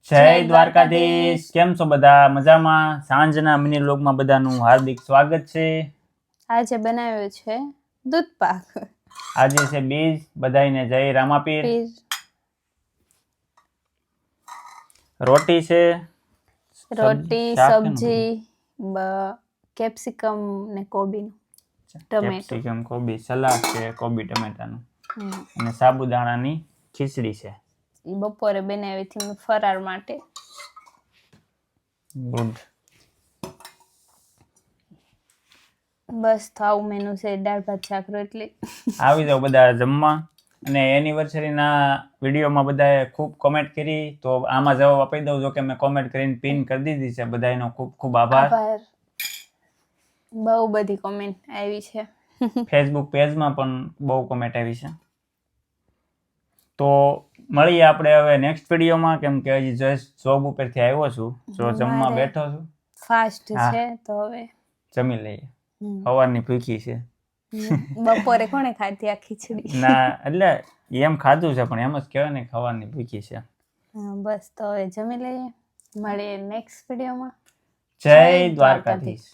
જય દ્વારકાધીશ. કેમ છો બધા? મજામાં? સાંજના મિની વ્લોગમાં બધાનું હાર્દિક સ્વાગત છે. આજે બનાવ્યો છે દૂધ પાક. આજે છે બીજ. બધાયને જય રામાપીર. રોટી છે, રોટી, સબ્જી, કેપ્સિકમ ને કોબી, ટમેટો, કેપ્સિકમ, કોબી, સલાડ છે, કોબી ટમેટાનું અને સાબુદાણાની ખીચડી છે. બપોરે બનાવી હતી ફરાળ માટે. ગુડ. બસ તો આવું મેનુ છે, દાળ ભાત શાક રોટલી. આવી જાવ બધા જમવા. અને એનિવર્સરીના વિડીયોમાં બધાએ ખૂબ કોમેન્ટ કરી, તો આમાં જવાબ આપી દઉં. જો કે મેં કોમેન્ટ કરીને પિન કરી દીધી છે. બધાનો ખૂબ ખૂબ આભાર. બહુ બધી કોમેન્ટ આવી છે. ફેસબુક પેજમાં પણ બહુ કોમેન્ટ આવી છે. તો મળીએ આપણે હવે નેક્સ્ટ વિડીયોમાં, કેમ કે હજી જસ્ટ જોબ ઉપરથી આવ્યો છું, જો જમવા બેઠો છું. ફાસ્ટ છે તો હવે જમી લઈએ. સવારની ભૂખી છે. બપોરે કોણે ખાધી આ ખીચડી? ના, એટલે એમ ખાધું છે, પણ એમ જ કહેવાય ને, સવારની ભૂખી છે. બસ તો હવે જમી લઈએ. મળીએ નેક્સ્ટ વિડીયોમાં. જય દ્વારકાધીશ.